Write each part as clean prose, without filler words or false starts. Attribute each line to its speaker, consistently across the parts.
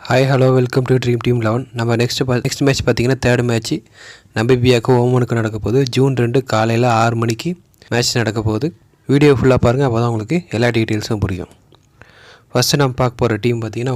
Speaker 1: Hi hello welcome to dream team 11. நம்ம next match பார்த்தீங்கன்னா third match நமீபியாவுக்கும் ஓமனுக்கும் நடக்க போகுது. ஜூன் 2 காலையில் 6 மணிக்கு மேட்ச் நடக்க போகுது. வீடியோ ஃபுல்லாக பாருங்கள், அப்போ தான் உங்களுக்கு எல்லா டீட்டெயில்ஸும் புரியும். ஃபஸ்ட்டு நம்ம பார்க்க போகிற டீம் பார்த்தீங்கன்னா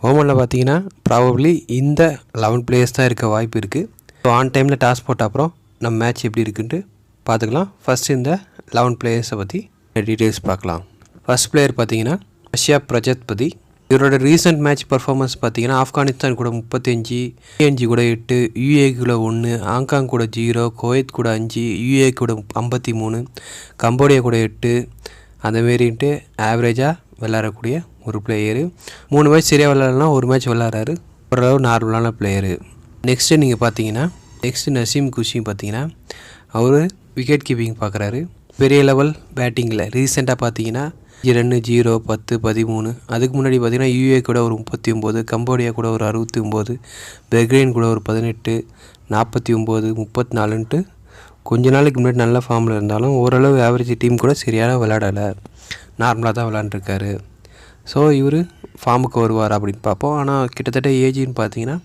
Speaker 1: ஓமனில் பார்த்தீங்கன்னா ப்ராபப்ளி இந்த 11 பிளேயர்ஸ் தான் இருக்க வாய்ப்பு இருக்குது. ஸோ ஆன் டைமில் டாஸ் போட்ட அப்புறம் நம்ம மேட்ச் எப்படி இருக்குன்ட்டு பார்த்துக்கலாம். ஃபஸ்ட்டு இந்த 11 பிளேயர்ஸை பற்றி டீட்டெயில்ஸ் பார்க்கலாம். ஃபஸ்ட் பிளேயர் பார்த்தீங்கன்னா ரஷ்யா பிரஜத்பதி. இவரோட ரீசெண்ட் மேட்ச் பர்ஃபார்மன்ஸ் பார்த்தீங்கன்னா ஆப்கானிஸ்தான் கூட 35, PNG கூட 8, UAE கூட 1, ஹாங்காங் கூட 0, குவைத் கூட 5, UAE கூட 53, கம்போடியா கூட 8, அந்தமாரின்ட்டு ஆவரேஜாக விளாடக்கூடிய ஒரு பிளேயரு. 3 மேட்ச் சரியாக விளாட்லாம், ஒரு மேட்ச் விளாட்றாரு, ஓரளவு நார்மலான பிளேயரு. நெக்ஸ்ட்டு நீங்கள் பார்த்தீங்கன்னா நசீம் குஷி பார்த்தீங்கன்னா அவர் விக்கெட் கீப்பிங் பார்க்குறாரு. பெரிய லெவல் பேட்டிங்கில் ரீசெண்டாக பார்த்தீங்கன்னா 2, 0, 10, 13. அதுக்கு முன்னாடி பார்த்தீங்கன்னா UAE கூட ஒரு 39, கம்போடியா கூட ஒரு 69, பஹ்ரைன் கூட ஒரு 18, 49, 34ன்ட்டு கொஞ்ச நாளைக்கு முன்னாடி நல்ல ஃபார்மில் இருந்தாலும் ஓரளவு ஆவரேஜ் டீம் கூட சரியான விளையாடலை, நார்மலாக தான் விளாண்டுருக்காரு. ஸோ இவர் ஃபார்முக்கு வருவார் அப்படின்னு பார்ப்போம். ஆனால் கிட்டத்தட்ட ஏஜின்னு பார்த்தீங்கன்னா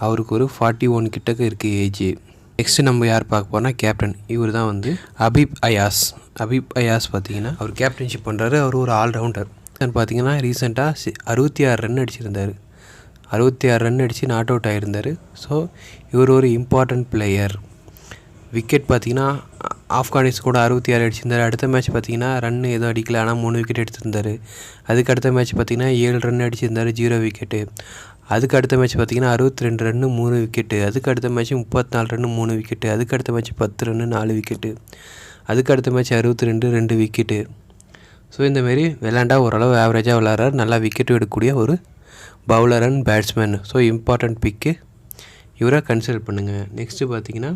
Speaker 1: அவருக்கு ஒரு 41 கிட்டக்க இருக்குது ஏஜ். நெக்ஸ்ட்டு நம்ம யார் பார்க்க போகிறோம்னா கேப்டன். இவர் தான் வந்து ஹபீப் அயாஸ் பார்த்தீங்கன்னா அவர் கேப்டன்ஷிப் பண்ணுறாரு. அவர் ஒரு ஆல்ரவுண்டர். பார்த்தீங்கன்னா ரீசெண்டாக 66 ரன் அடிச்சிருந்தார். 66 ரன் அடித்து நாட் அவுட் ஆகியிருந்தார். ஸோ இவர் ஒரு இம்பார்ட்டண்ட் பிளேயர். விக்கெட் பார்த்தீங்கன்னா ஆப்கானிஸ்தான் கூட 66 அடிச்சிருந்தார். அடுத்த மேட்ச் பார்த்தீங்கன்னா ரன் எதுவும் அடிக்கல, ஆனால் 3 விக்கெட் எடுத்திருந்தார். அதுக்கு அடுத்த மேட்ச் பார்த்தீங்கன்னா 7 ரன் அடிச்சிருந்தார், 0 விக்கெட்டு. அதுக்கு அடுத்த மேட்ச் பார்த்தீங்கன்னா 62 ரன்னு 3 விக்கெட்டு. அதுக்கு அடுத்த மேட்ச் 34 ரன்னு 3 விக்கெட்டு. அதுக்கு அடுத்த மேட்ச் 10 ரன்னு 4 விக்கெட்டு. அதுக்கு அடுத்த மேட்ச் 62 2 விக்கெட்டு. ஸோ இந்தமாரி விளாண்டா ஓரளவு ஆவரேஜாக விளாட்றாரு. நல்லா விக்கெட்டு எடுக்கக்கூடிய ஒரு bowler and batsman. So important பிக்கு, இவரை கன்சிடர் பண்ணுங்கள். நெக்ஸ்ட்டு பார்த்தீங்கன்னா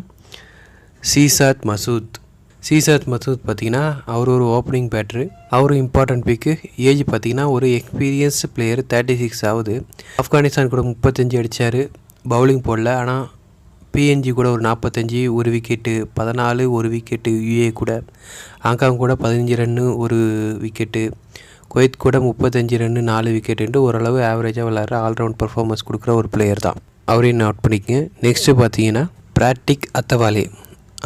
Speaker 1: சீசாத் மசூத் பார்த்தீங்கன்னா அவர் ஒரு ஓப்பனிங் பேட்ரு. அவர் இம்பார்ட்டன்ட் பிக்கு. ஏஜ் பார்த்தீங்கன்னா ஒரு எக்ஸ்பீரியன்ஸ் பிளேயர், 36 ஆகுது. ஆப்கானிஸ்தான் கூட 35 அடித்தார், பவுலிங் போடல. ஆனால் PNG கூட ஒரு 45, 1 விக்கெட்டு. 14, 1 விக்கெட்டு. UAE கூட, ஹாங்காங் கூட 15 ரன்னு 1 விக்கெட்டு. குவைத் கூட 35 ரன்னு 4 விக்கெட்டுன்ட்டு ஓரளவு ஆவரேஜாக விளாட்ற ஆல்ரவுண்ட் பர்ஃபார்மன்ஸ் கொடுக்குற ஒரு பிளேயர் தான். அவரையும் நோட் பண்ணிக்கங்க. நெக்ஸ்ட்டு பார்த்தீங்கன்னா பிராட்டிக் அத்தவாலே.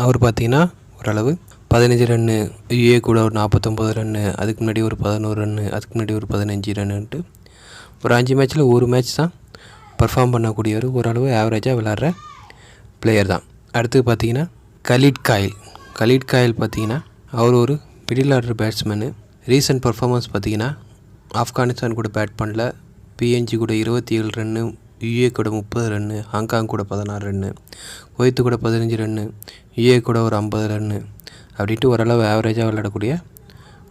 Speaker 1: அவர் பார்த்தீங்கன்னா ஓரளவு 15 ரன்னு, UAE கூட ஒரு 49 ரன்னு, அதுக்கு முன்னாடி ஒரு 11 ரன்னு, அதுக்கு முன்னாடி ஒரு 15 ரன்னுன்ட்டு ஒரு 5 மேட்ச்சில் ஒரு மேட்ச் தான் பர்ஃபார்ம் பண்ணக்கூடியவர். ஓரளவு ஆவரேஜாக விளாட்ற பிளேயர் தான். அடுத்து பார்த்தீங்கன்னா கலீட் காயில் பார்த்தீங்கன்னா அவர் ஒரு middle order batsman. Recent performance பார்த்தீங்கன்னா ஆப்கானிஸ்தான் கூட பேட் பண்ணல, PNG கூட 27 ரன்னு, UAE கூட 30 ரன்னு, ஹாங்காங் கூட 16 ரன்னு, குவைத்து கூட 15 ரன்னு, UAE கூட ஒரு 50 ரன்னு அப்படின்ட்டு ஓரளவு ஆவரேஜாக விளையாடக்கூடிய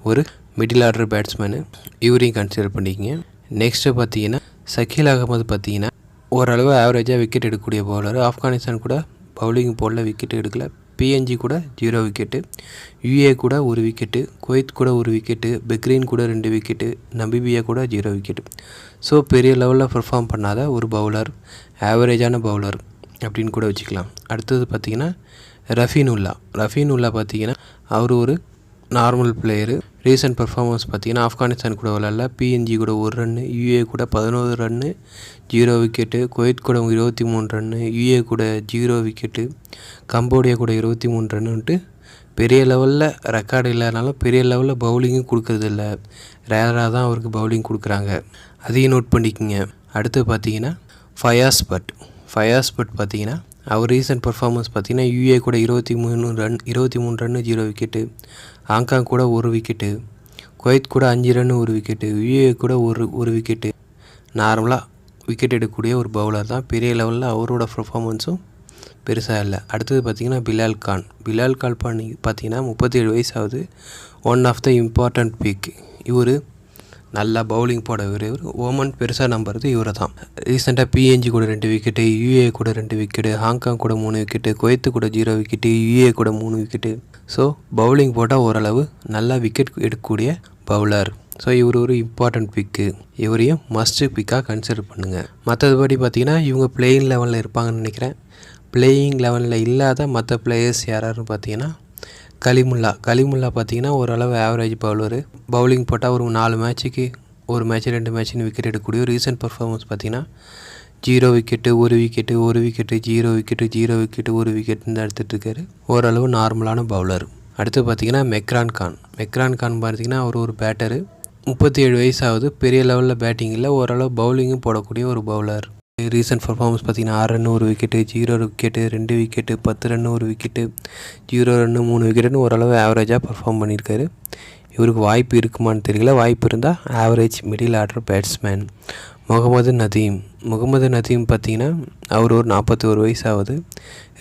Speaker 1: ஒரு மிடில் ஆர்டர் பேட்ஸ்மேனு. இவரையும் கன்சிடர் பண்ணிக்கிங்க. நெக்ஸ்ட்டு பார்த்தீங்கன்னா ஷக்கீல் அகமது பார்த்தீங்கன்னா ஓரளவு ஆவரேஜாக விக்கெட் எடுக்கக்கூடிய பவுலர். ஆப்கானிஸ்தான் கூட பவுலிங் போடல, விக்கெட்டு எடுக்கல. PNG கூட 0 விக்கெட்டு, UAE கூட 1 விக்கெட்டு, குவைத் கூட 1 விக்கெட்டு, பஹ்ரைன் கூட 2 விக்கெட்டு, நமீபியா கூட 0 விக்கெட்டு. ஸோ பெரிய லெவலில் பெர்ஃபார்ம் பண்ணாத ஒரு பவுலர், ஆவரேஜான பவுலர் அப்படின்னு கூட வச்சுக்கலாம். அடுத்தது பார்த்திங்கன்னா ரஃபீனுல்லா பார்த்தீங்கன்னா அவர் ஒரு நார்மல் பிளேயரு. ரீசெண்ட் பர்ஃபார்மன்ஸ் பார்த்தீங்கன்னா ஆப்கானிஸ்தான் கூட விளாட்ல, PNG கூட 1 ரன்னு, UAE கூட 11 ரன்னு 0 விக்கெட்டு, குவைத் கூட 23 ரன்னு, UAE கூட 0 விக்கெட்டு, கம்போடியா கூட 23 ரன்னுன்ட்டு பெரிய லெவலில் ரெக்கார்டு இல்லைனாலும் பெரிய லெவலில் பவுலிங்கும் கொடுக்கறதில்ல, ரேராக தான் அவருக்கு பவுலிங் கொடுக்குறாங்க. அதையும் நோட் பண்ணிக்கோங்க. அடுத்து பார்த்தீங்கன்னா ஃபயாஸ் பட் பார்த்தீங்கன்னா அவர் ரீசெண்ட் பர்ஃபார்மன்ஸ் பார்த்தீங்கன்னா UAE கூட 23 ரன்னு 0 விக்கெட்டு, ஹாங்காங் கூட 1 விக்கெட்டு, குவைத் கூட 5 ரன்னு 1 விக்கெட்டு, UAE கூட ஒரு விக்கெட்டு. நார்மலாக விக்கெட் எடுக்கக்கூடிய ஒரு பவுலர் தான். பெரிய லெவலில் அவரோட பர்ஃபார்மன்ஸும் பெருசாக இல்லை. அடுத்தது பார்த்திங்கன்னா பிலால் கான் பார்த்தீங்கன்னா 37 வயசு ஆகுது. One of the important pick. இவர் நல்லா பவுலிங் போடவர். ஓமன் பெருசாக நம்புறது இவரை தான். ரீசெண்டாக PNG கூட 2 விக்கெட்டு, UAE கூட 2 விக்கெட்டு, ஹாங்காங் கூட 3 விக்கெட்டு, குவைத்து கூட 0 விக்கெட்டு, UAE கூட 3 விக்கெட்டு. ஸோ பவுலிங் போட்டால் ஓரளவு நல்லா விக்கெட் எடுக்கக்கூடிய பவுலர். ஸோ இவர் ஒரு இம்பார்ட்டண்ட் பிக்கு. இவரையும் மஸ்ட் பிக்காக கன்சிடர் பண்ணுங்கள். மற்றபடி பார்த்திங்கன்னா இவங்க பிளேயிங் லெவலில் இருப்பாங்கன்னு நினைக்கிறேன். பிளேயிங் லெவலில் இல்லாத மற்ற பிளேயர்ஸ் யாராருன்னு பார்த்தீங்கன்னா கலிமுல்லா பார்த்தீங்கன்னா ஓரளவு ஆவரேஜ் பவுலரு. பவுலிங் போட்டால் ஒரு 4 மேட்ச்சுக்கு ஒரு மேட்ச் 2 மேட்ச்னு விக்கெட் எடுக்கக்கூடிய ரீசன்ட் பர்ஃபார்மன்ஸ் பார்த்திங்கன்னா 0 wicket 1 wicket 1 wicket 0 wicket 0 wicket 1 விக்கெட்டுன்னு தான் எடுத்துகிட்ருக்காரு. ஓரளவு நார்மலான பவுலர். அடுத்து பார்த்திங்கன்னா மெக்ரான் கான் பார்த்திங்கன்னா அவர் ஒரு பேட்டரு. 37 வயசு ஆகுது. பெரிய லெவலில் பேட்டிங் இல்லை, ஓரளவு பவுலிங்கும் போடக்கூடிய ஒரு பவுலர். ரீசன்ட் பர்ஃபார்மன்ஸ் பார்த்திங்கன்னா 6 run 1 wicket 0 wicket 2 wicket 10 run 1 wicket 0 run 3 விக்கெட்டுன்னு ஓரளவு ஆவரேஜாக பர்ஃபார்ம் பண்ணியிருக்காரு. இவருக்கு வாய்ப்பு இருக்குமான்னு தெரியல. வாய்ப்பு இருந்தால் average middle order batsman. Mohammed Nadeem பார்த்திங்கன்னா அவர் ஒரு 41 வயசு ஆகுது.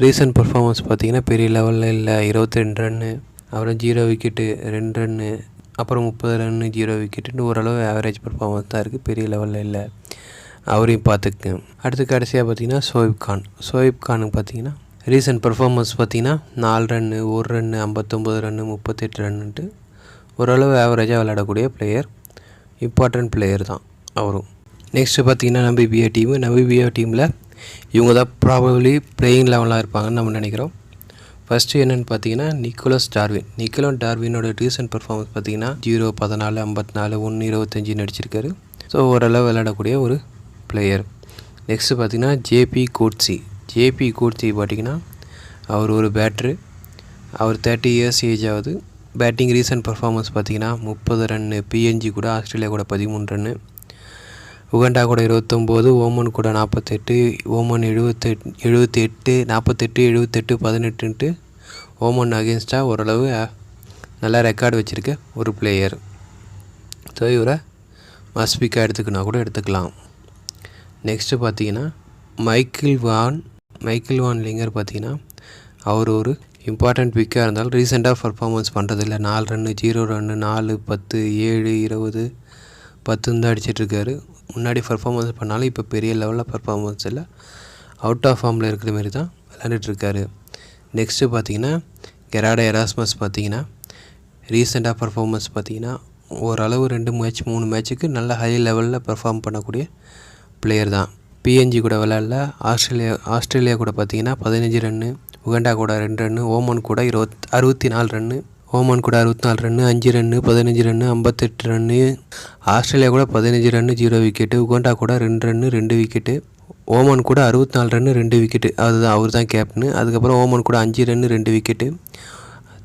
Speaker 1: ரீசன்ட் பர்ஃபார்மன்ஸ் பார்த்திங்கன்னா பெரிய லெவலில் இல்லை. 22 ரன்னு, அப்புறம் 0 விக்கெட்டு 2 ரன்னு, அப்புறம் 30 ரன்னு 0 விக்கெட்டுன்னு ஓரளவு ஆவரேஜ் பர்ஃபார்மன்ஸ் தான் இருக்குது, பெரிய லெவலில் இல்லை. அவரையும் பார்த்துக்குங்க. அடுத்து கடைசியாக பார்த்திங்கன்னா ஷோயிப் கானுக்கு பார்த்திங்கன்னா ரீசன்ட் பர்ஃபார்மன்ஸ் பார்த்திங்கன்னா 4 ரன்னு 1 ரன்னு 59 ரன்னு 38 ரன்னுன்ட்டு ஓரளவு ஆவரேஜாக விளையாடக்கூடிய பிளேயர், இம்பார்ட்டன்ட் பிளேயர் தான் அவரும். நெக்ஸ்ட்டு பார்த்திங்கன்னா நமீபியா டீமில் இவங்க தான் ப்ராபப்ளி பிளேயிங் லெவலாக இருப்பாங்கன்னு நம்ம நினைக்கிறோம். ஃபஸ்ட்டு என்னென்னு பார்த்தீங்கன்னா நிக்கோலோ டார்வினோட ரீசன்ட் பர்ஃபார்மன்ஸ் பார்த்திங்கன்னா 0 14 54 1 25 நடிச்சிருக்காரு. ஸோ ஓரளவு விளையாடக்கூடிய ஒரு பிளேயர். நெக்ஸ்ட்டு பார்த்திங்கன்னா ஜேபி கோட்ஸி பார்த்திங்கன்னா அவர் ஒரு பேட்ரு. அவர் 30 இயர்ஸ் ஏஜ் ஆகுது. பேட்டிங் ரீசன்ட் பர்ஃபார்மன்ஸ் பார்த்திங்கன்னா 30 ரன்னு, பிஎன்ஜி கூட ஆஸ்திரேலியா கூட 13 ரன்னு, உகண்டா கூட 29, ஓமன் கூட 48, ஓமன் 78 48 78 18ன்ட்டு ஓமன் அகேன்ஸ்டாக ஓரளவு நல்லா ரெக்கார்டு வச்சுருக்க ஒரு பிளேயர். ஸோ இவரை மஸ்பிக்காக எடுத்துக்கினா கூட எடுத்துக்கலாம். நெக்ஸ்ட்டு பார்த்தீங்கன்னா மைக்கேல் வான் லிங்கர் பார்த்திங்கன்னா அவர் ஒரு இம்பார்ட்டண்ட் பிக்காக இருந்தாலும் ரீசெண்டாக பர்ஃபார்மன்ஸ் பண்ணுறதில்ல. 4 ரன்னு 0 ரன்னு 4 10 7 20 10 தான் அடிச்சிட்ருக்காரு. முன்னாடி பர்ஃபார்மன்ஸ் பண்ணாலும் இப்போ பெரிய லெவலில் பர்ஃபார்மன்ஸ் இல்லை, அவுட் ஆஃப் ஃபார்மில் இருக்கிற மாரி தான் விளையாண்டுட்ருக்காரு. நெக்ஸ்ட்டு பார்த்திங்கன்னா கெராடோ எராஸ்மஸ் பார்த்திங்கன்னா ரீசெண்டாக பர்ஃபார்மன்ஸ் பார்த்திங்கன்னா ஓரளவு 2 மேட்ச் 3 மேட்ச்சுக்கு நல்ல ஹை லெவலில் பர்ஃபார்ம் பண்ணக்கூடிய பிளேயர் தான். பிஎன்ஜி கூட விளையாடல. ஆஸ்திரேலியா கூட பார்த்திங்கன்னா 15 ரன்னு, உகண்டா கூட 2 ரன்னு, ஓமன் கூட 64 run, 5 run 15 run 58 run, Australia கூட 15 ரன்னு 0 விக்கெட்டு, உகண்டா கூட 2 ரன்னு 2 விக்கெட்டு, ஓமன் கூட 64 ரன்னு 2 விக்கெட்டு. அதுதான் அவர் தான் கேப்டனு. அதுக்கப்புறம் ஓமன் கூட 5 ரன்னு 2 விக்கெட்டு,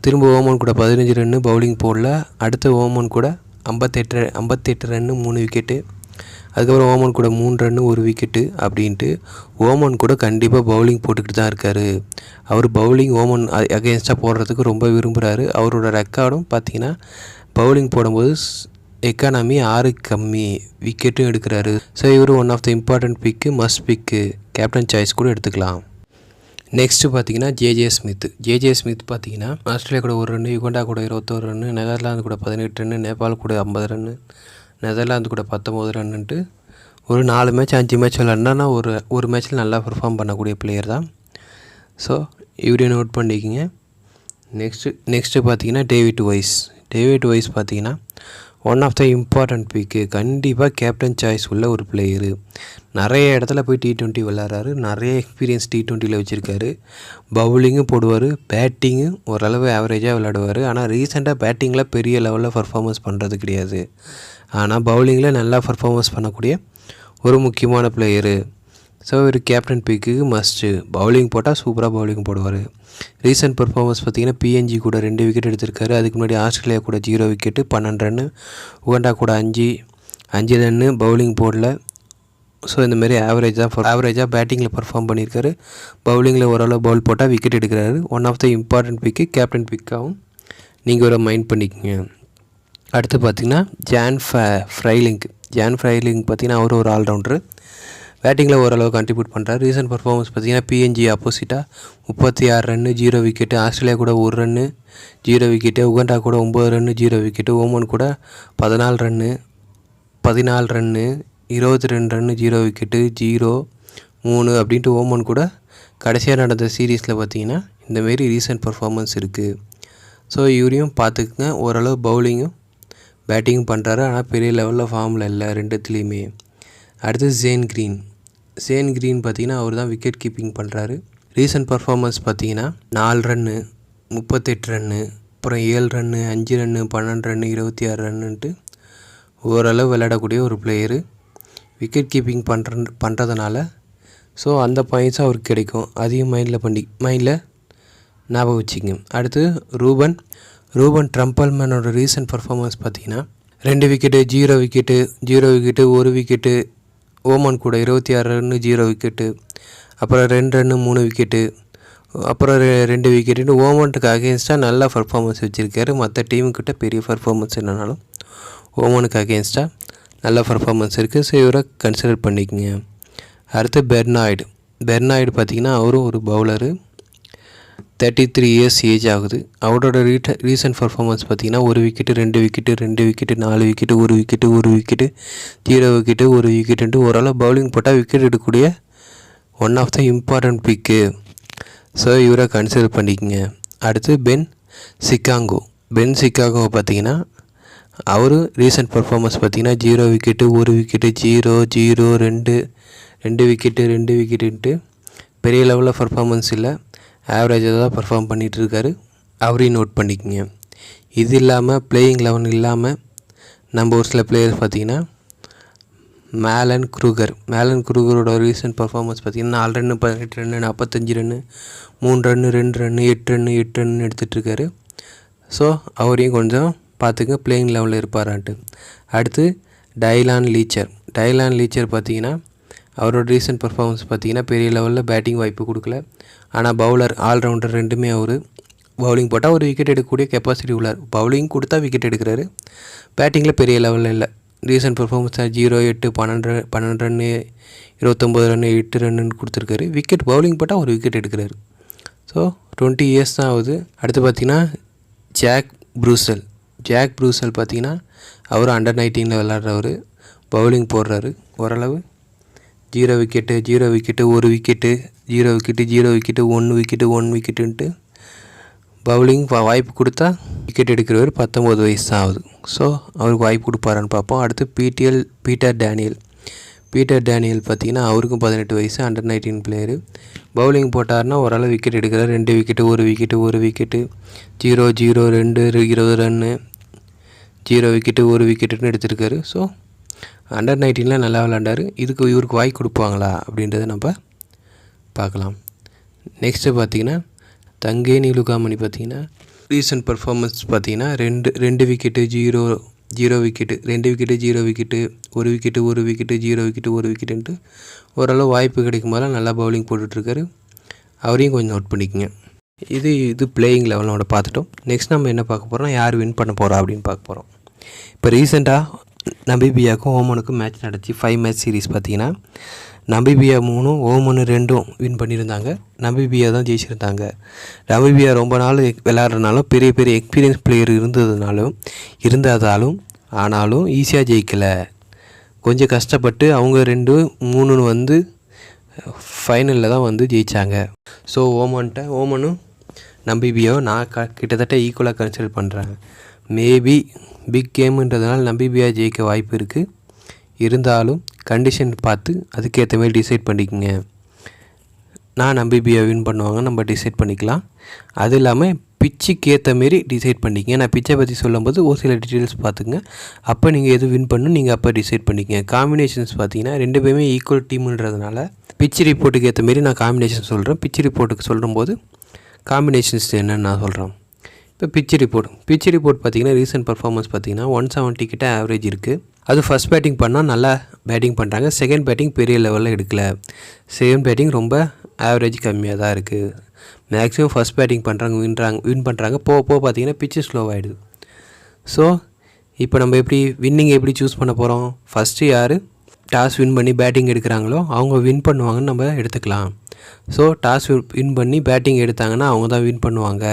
Speaker 1: திரும்ப ஓமன் கூட 15 ரன்னு பவுலிங் போடல. அடுத்த ஓமன் கூட 58 ரன்னு 3 விக்கெட்டு, அதுக்கப்புறம் ஓமன் கூட 3 ரன்னு 1 விக்கெட்டு அப்படின்ட்டு ஓமன் கூட கண்டிப்பாக பவுலிங் போட்டுக்கிட்டு தான் இருக்கார். அவர் பவுலிங் ஓமன் அகேன்ஸ்டாக போடுறதுக்கு ரொம்ப விரும்புகிறாரு. அவரோட ரெக்கார்டும் பார்த்திங்கன்னா பவுலிங் போடும்போது எக்கானமி 6 கம்மி, விக்கெட்டும் எடுக்கிறாரு. ஸோ இவர் one of the important must pick, captain choice கூட எடுத்துக்கலாம். நெக்ஸ்ட்டு பார்த்திங்கன்னா ஜேஜே ஸ்மித் பார்த்திங்கன்னா ஆஸ்திரேலியா கூட 1 ரன்னு, யுகண்டா கூட 21 ரன்னு, நெதர்லாந்து கூட 18 ரன்னு, நேபாள் கூட 50 ரன்னு, நெதர்லாந்து கூட 19 ரன்னுன்ட்டு ஒரு 4 மேட்ச் 5 மேட்ச் விளாட்னா ஒரு மேட்ச்சில் நல்லா பர்ஃபார்ம் பண்ணக்கூடிய பிளேயர் தான். ஸோ இவரையும் நோட் பண்ணிக்கிங்க. நெக்ஸ்ட்டு பார்த்திங்கன்னா டேவிட் வைஸ் பார்த்திங்கன்னா ஒன் ஆஃப் த இம்பார்ட்டன்ட் பிக்கு, கண்டிப்பாக கேப்டன் சாய்ஸ் உள்ள ஒரு பிளேயரு. நிறைய இடத்துல போய் T20 விளாட்றாரு, நிறைய எக்ஸ்பீரியன்ஸ் T20யில் வச்சுருக்காரு. பவுலிங்கும் போடுவார், பேட்டிங்கும் ஓரளவு ஆவரேஜாக விளையாடுவார். ஆனால் ரீசெண்டாக பேட்டிங்கில் பெரிய லெவலில் பர்ஃபார்மன்ஸ் பண்ணுறது கிடையாது. ஆனால் பவுலிங்கில் நல்லா பர்ஃபார்மன்ஸ் பண்ணக்கூடிய ஒரு முக்கியமான பிளேயரு. ஸோ இவர் கேப்டன் பிக்கு மஸ்ட்டு. பவுலிங் போட்டால் சூப்பராக பவுலிங் போடுவார். ரீசெண்ட் பர்ஃபார்மன்ஸ் பார்த்திங்கன்னா பிஎன்ஜி கூட 2 விக்கெட் எடுத்திருக்காரு. அதுக்கு முன்னாடி ஆஸ்திரேலியா கூட 0 விக்கெட்டு 12 ரன்னு, உகண்டா கூட 5 ரன்னு பவுலிங் போடல. ஸோ இந்தமாரி ஆவரேஜாக பேட்டிங்கில் பர்ஃபார்ம் பண்ணியிருக்காரு. பவுலிங்கில் ஓரளவு பவுல் போட்டால் விக்கெட் எடுக்கிறாரு. ஒன் ஆஃப் த இம்பார்ட்டன்ட் பிக்கு, கேப்டன் பிக்காகவும் நீங்கள் ஒரு மைண்ட் பண்ணிக்கோங்க. அடுத்து பார்த்திங்கன்னா ஜான் ஃப்ரைலிங் பார்த்திங்கன்னா அவர் ஒரு ஆல்ரவுண்டரு. பேட்டிங்கில் ஓரளவு கண்ட்ரிபியூட் பண்ணுறாரு. ரீசன்ட் பர்ஃபார்மன்ஸ் பார்த்திங்கன்னா பிஎன்ஜி ஆப்போசிட்டாக 36 ரன்னு 0 விக்கெட்டு, ஆஸ்திரேலியா கூட 1 ரன்னு 0 விக்கெட்டு, உகண்டா கூட 9 ரன்னு 0 விக்கெட்டு, ஓமன் கூட 14 ரன்னு 22 ரன்னு 0 விக்கெட்டு 0-3 அப்படின்ட்டு ஓமன் கூட கடைசியாக நடந்த சீரீஸில் பார்த்திங்கன்னா இந்தமாரி ரீசன்ட் பர்ஃபார்மன்ஸ் இருக்குது. ஸோ இவரையும் பார்த்துக்குங்க. ஓரளவு பவுலிங்கும் பேட்டிங்கும் பண்ணுறாரு. ஆனால் பெரிய லெவலில் ஃபார்மில் இல்லை ரெண்டுத்துலேயுமே. அடுத்து ஷேன் கிரீன் பார்த்திங்கன்னா அவர் தான் விக்கெட் கீப்பிங் பண்ணுறாரு. ரீசன்ட் பர்ஃபார்மன்ஸ் பார்த்திங்கன்னா 4 ரன்னு 38 ரன்னு, அப்புறம் 7 ரன்னு 5 ரன்னு 12 ரன்னு 26 ரன்னுன்ட்டு ஓரளவு விளையாடக்கூடிய ஒரு பிளேயரு. விக்கெட் கீப்பிங் பண்ணுறதுனால ஸோ அந்த பாயிண்ட்ஸும் அவருக்கு கிடைக்கும். அதையும் மைண்டில் ஞாபகம் வச்சுங்க. அடுத்து ரூபன் ட்ரம்பல்மேனோட ரீசன்ட் பர்ஃபார்மன்ஸ் பார்த்திங்கன்னா 2 wicket, 0 wicket, 0 wicket, 1 wicket. Oman கூட 26 ரன்னு, 0 விக்கெட்டு. அப்புறம் 2 ரன்னு, 3 விக்கெட்டு. அப்புறம் 2 விக்கெட்டுன்னு ஓமனுக்கு அகேன்ஸ்டாக நல்லா பர்ஃபார்மன்ஸ் வச்சுருக்காரு. மற்ற டீமுக்கிட்ட பெரிய பர்ஃபார்மன்ஸ் இல்லைனாலும் ஓமனுக்கு அகேன்ஸ்டாக நல்ல பர்ஃபார்மன்ஸ் இருக்குது. ஸோ இவரை கன்சிடர் பண்ணிக்கோங்க. அடுத்து பெர்னாய்டு பார்த்திங்கன்னா அவரும் ஒரு பவுலரு. 33 இயர்ஸ் ஏஜ் ஆகுது. அவரோட ரீசன்ட் பர்ஃபார்மன்ஸ் பார்த்திங்கன்னா 1 wicket, 2 wicket, 2 wicket, 4 wicket, 1 wicket, 1 wicket, 0 wicket, 1 விக்கெட்டுன்ட்டு ஓரளவு பவுலிங் போட்டால் விக்கெட் எடுக்கக்கூடிய ஒன் ஆஃப் த இம்பார்ட்டன்ட் பிக்கு. ஸோ இவரை கன்சிடர் பண்ணிக்கோங்க. அடுத்து பென் சிக்காகோ பார்த்திங்கன்னா அவர் ரீசன்ட் பர்ஃபார்மன்ஸ் பார்த்திங்கன்னா 0 விக்கெட்டு, 1 விக்கெட்டு, 0 0 2 விக்கெட்டு, 2 விக்கெட்டுன்ட்டு பெரிய லெவலில் பர்ஃபார்மன்ஸ் இல்லை, ஆவரேஜாக தான் பர்ஃபார்ம் பண்ணிகிட்ருக்காரு. அவரையும் நோட் பண்ணிக்கோங்க. இது இல்லாமல் பிளேயிங் 11 இல்லாமல் நம்ம ஒரு சில பிளேயர்ஸ் பார்த்திங்கன்னா மேலன் க்ரூகரோட ரீசன்ட் பர்ஃபார்மன்ஸ் பார்த்திங்கன்னா 4 run, 18 run, 45 run, 3 run, 2 run, 8 run எடுத்துகிட்ருக்காரு. ஸோ அவரையும் கொஞ்சம் பார்த்துங்க, பிளேயிங் லெவலில் இருப்பாரான்ட்டு. அடுத்து டைலான் லீச்சர் பார்த்திங்கன்னா அவரோட ரீசன்ட் பர்ஃபார்மன்ஸ் பார்த்திங்கன்னா பெரிய லெவலில் பேட்டிங் வாய்ப்பு கொடுக்கல. ஆனால் பவுலர் ஆல்ரவுண்டர் ரெண்டுமே அவர் பவுலிங் போட்டால் ஒரு விக்கெட் எடுக்கக்கூடிய கெப்பாசிட்டி உள்ளார். பவுலிங் கொடுத்தா விக்கெட் எடுக்கிறாரு, பேட்டிங்கில் பெரிய லெவலில் இல்லை. Recent performance 0 8 12 run, 29 run, 8 run கொடுத்துருக்காரு. விக்கெட் பவுலிங் போட்டால் ஒரு விக்கெட் எடுக்கிறாரு. ஸோ 20 இயர்ஸ் தான் ஆகுது. அடுத்து பார்த்திங்கன்னா ஜாக் ப்ரூசல் பார்த்திங்கன்னா அவர் அண்டர் 19 விளாட்றவர், பவுலிங் போடுறாரு. ஓரளவு 0 விக்கெட்டு, 1 விக்கெட்டு, 0 விக்கெட்டு, 0 விக்கெட்டு, 1 விக்கெட்டுன்ட்டு பவுலிங் வாய்ப்பு கொடுத்தா விக்கெட் எடுக்கிறவர். 19 வயசு தான் ஆகுது. ஸோ அவருக்கு வாய்ப்பு கொடுப்பாரான்னு பார்ப்போம். அடுத்து பீட்டர் டேனியல் பார்த்திங்கன்னா அவருக்கும் 18 வயசு, அண்டர் 19 பிளேயரு. பவுலிங் போட்டார்னா ஓரளவு விக்கெட் எடுக்கிறார். 2 விக்கெட்டு, 1 விக்கெட்டு, 0 0 2 20 ரன்னு, 0 விக்கெட்டு, 1 விக்கெட்டுன்னு எடுத்திருக்காரு. ஸோ அண்டர் 19 நல்லா விளாண்டார். இவருக்கு வாய்ப்பு கொடுப்பாங்களா அப்படின்றத நம்ம பார்க்கலாம். நெக்ஸ்ட்டு பார்த்திங்கன்னா தங்கேனி லுகாமணி பார்த்திங்கன்னா ரீசன்ட் பர்ஃபார்மன்ஸ் பார்த்திங்கன்னா 2 wicket, 0 wicket, 2 wicket, 0 wicket, 1 wicket, 1 wicket, 0 wicket, 1 விக்கெட்டுன்ட்டு ஓரளவு வாய்ப்பு கிடைக்கும் போது நல்லா பவுலிங் போட்டுட்ருக்காரு. அவரையும் கொஞ்சம் நோட் பண்ணிக்கோங்க. இது பிளேயிங் லெவலோட பார்த்துட்டோம். நெக்ஸ்ட் நம்ம என்ன பார்க்க போகிறோம், யார் வின் பண்ண போகிறா அப்படின்னு பார்க்க போகிறோம். இப்போ ரீசெண்டாக நமீபியாவுக்கும் ஓமனுக்கும் மேட்ச் நடந்துச்சு. 5 மேட்ச் சீரீஸ் பார்த்திங்கன்னா நமீபியா 3 ஓமன் 2 வின் பண்ணியிருந்தாங்க. நமீபியா தான் ஜெயிச்சிருந்தாங்க. நமீபியா ரொம்ப நாள் விளையாடுறதுனாலும் பெரிய எக்ஸ்பீரியன்ஸ் பிளேயர் இருந்ததாலும் ஆனாலும் ஈஸியாக ஜெயிக்கலை. கொஞ்சம் கஷ்டப்பட்டு அவங்க 2-3 வந்து ஃபைனலில் தான் வந்து ஜெயித்தாங்க. ஸோ ஓமனும் நமீபியாவை நான் கிட்டத்தட்ட ஈக்குவலாக கன்சிடர் பண்ணுறேன். மேபி பிக் கேமுன்றதுனால நமீபியா ஜெயிக்க வாய்ப்பு இருக்குது. இருந்தாலும் கண்டிஷன் பார்த்து அதுக்கேற்ற மாதிரி டிசைட் பண்ணிக்கோங்க. நான் நமீபியா வின் பண்ணுவாங்க நம்ம டிசைட் பண்ணிக்கலாம். அது இல்லாமல் பிச்சுக்கு ஏற்ற மாரி டிசைட் பண்ணிக்கங்க. நான் பிச்சை பற்றி சொல்லும்போது ஒரு சில டீட்டெயில்ஸ் பார்த்துங்க. அப்போ நீங்கள் எது வின் பண்ணணும் நீங்கள் அப்போ டிசைட் பண்ணிக்கங்க. காம்பினேஷன்ஸ் பார்த்தீங்கன்னா 2 பேருமே ஈக்குவல் டீமுன்றதுனால பிச்சு ரிப்போர்ட்டுக்கு ஏற்ற மாரி நான் காம்பினேஷன் சொல்கிறேன். பிச்சு ரிப்போர்ட்டுக்கு சொல்லும்போது காம்பினேஷன்ஸ் என்னென்னு நான் சொல்கிறேன். இப்போ பிச்சு ரிப்போர்ட் பார்த்திங்கன்னா ரீசன்ட் பர்ஃபார்மன்ஸ் பார்த்திங்கன்னா 170 கிட்ட ஆவரேஜ் இருக்குது. அது ஃபஸ்ட் பேட்டிங் பண்ணால் நல்லா பேட்டிங் பண்ணுறாங்க. செகண்ட் பேட்டிங் பெரிய லெவலில் எடுக்கலை. செகண்ட் பேட்டிங் ரொம்ப ஆவரேஜ் கம்மியாக தான் இருக்குது. மேக்ஸிமம் ஃபஸ்ட் பேட்டிங் பண்ணுறாங்க, வின் பண்ணுறாங்க. போக பார்த்திங்கன்னா பிச்சு ஸ்லோவாகிடுது. ஸோ இப்போ நம்ம வின்னிங் எப்படி சூஸ் பண்ண போகிறோம், ஃபஸ்ட்டு யார் டாஸ் வின் பண்ணி பேட்டிங் எடுக்கிறாங்களோ அவங்க வின் பண்ணுவாங்கன்னு நம்ம எடுத்துக்கலாம். ஸோ டாஸ் வின் பண்ணி பேட்டிங் எடுத்தாங்கன்னா அவங்க தான் வின் பண்ணுவாங்க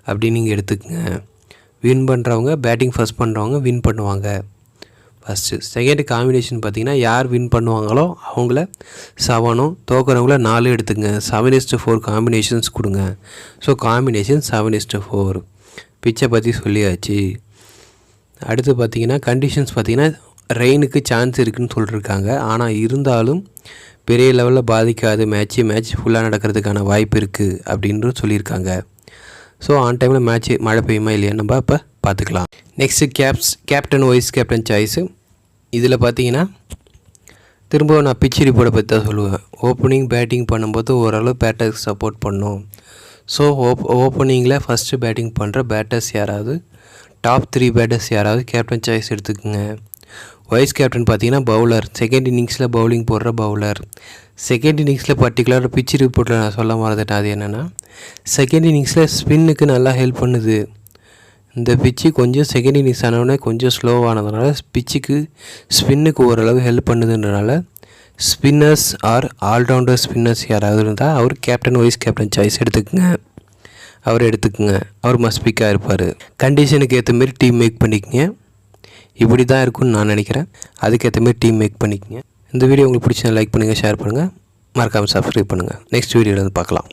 Speaker 1: அப்படின்னு நீங்கள் எடுத்துக்கங்க. வின் பண்ணுறவங்க பேட்டிங் ஃபஸ்ட் பண்ணுறவங்க வின் பண்ணுவாங்க ஃபஸ்ட்டு. செகண்ட் காம்பினேஷன் பார்த்திங்கன்னா யார் வின் பண்ணுவாங்களோ அவங்கள 7ம் தோக்குறவங்கள 4 எடுத்துங்க. 7:4 காம்பினேஷன்ஸ் கொடுங்க. So combination 7:4. பிச்சை பற்றி சொல்லியாச்சு. அடுத்து பார்த்திங்கன்னா கண்டிஷன்ஸ் பார்த்திங்கன்னா ரெயினுக்கு சான்ஸ் இருக்குதுன்னு சொல்லியிருக்காங்க. ஆனால் இருந்தாலும் பெரிய லெவலில் பாதிக்காது, மேட்ச் ஃபுல்லாக நடக்கிறதுக்கான வாய்ப்பு இருக்குது அப்படின்ட்டு சொல்லியிருக்காங்க. ஸோ ஆன் டைமில் மழை பெய்யுமா இல்லையா நம்ம அப்போ பார்த்துக்கலாம். Next captain vice captain choice. இதில் பார்த்தீங்கன்னா திரும்பவும் நான் பிச் ரிப்போர்ட்டை பற்றி தான் சொல்லுவேன். ஓப்பனிங் பேட்டிங் பண்ணும்போது ஓரளவு பேட்டர்ஸ் சப்போர்ட் பண்ணும். ஸோ ஓப்பனிங்கில் ஃபஸ்ட்டு பேட்டிங் பண்ணுற பேட்டர்ஸ் யாராவது, டாப் 3 பேட்டர்ஸ் யாராவது கேப்டன் சாய்ஸ் எடுத்துக்கோங்க. வைஸ் கேப்டன் பார்த்தீங்கன்னா பவுலர், செகண்ட் இன்னிங்ஸில் பவுலிங் போடுற பவுலர். செகண்ட் இன்னிங்ஸில் பர்டிகுலர் பிச் ரிப்போர்ட்டில் நான் சொல்ல மறந்துட்டேன். அது என்னென்னா, செகண்ட் இன்னிங்ஸில் ஸ்பின்னுக்கு நல்லா ஹெல்ப் பண்ணுது. இந்த பிச்சு கொஞ்சம் செகண்ட் இன்னிங்ஸ் ஆனவுடனே கொஞ்சம் ஸ்லோவானதுனால ஸ்பின்னுக்கு ஓரளவு ஹெல்ப் பண்ணுதுன்றனால ஸ்பின்னர்ஸ் ஆர் ஆல்ரவுண்டர் ஸ்பின்னர்ஸ் யாராவது இருந்தால் அவர் கேப்டன் வைஸ் கேப்டன் சாய்ஸ் எடுத்துக்கோங்க. அவர் மஸ்ட் பிக்காக இருப்பார். கண்டிஷனுக்கு ஏற்ற மாரி டீம் மேக் பண்ணிக்கங்க. இப்படி தான் இருக்கும்னு நான் நினைக்கிறேன். அதுக்கேற்ற மாரி டீம் மேக் பண்ணிக்கங்க. இந்த வீடியோ உங்களுக்கு பிடிச்சா லைக் பண்ணுங்கள், ஷேர் பண்ணுங்கள், மறக்காமல் சப்ஸ்கிரைப் பண்ணுங்கள். நெக்ஸ்ட் வீடியோவில் வந்து பார்க்கலாம்.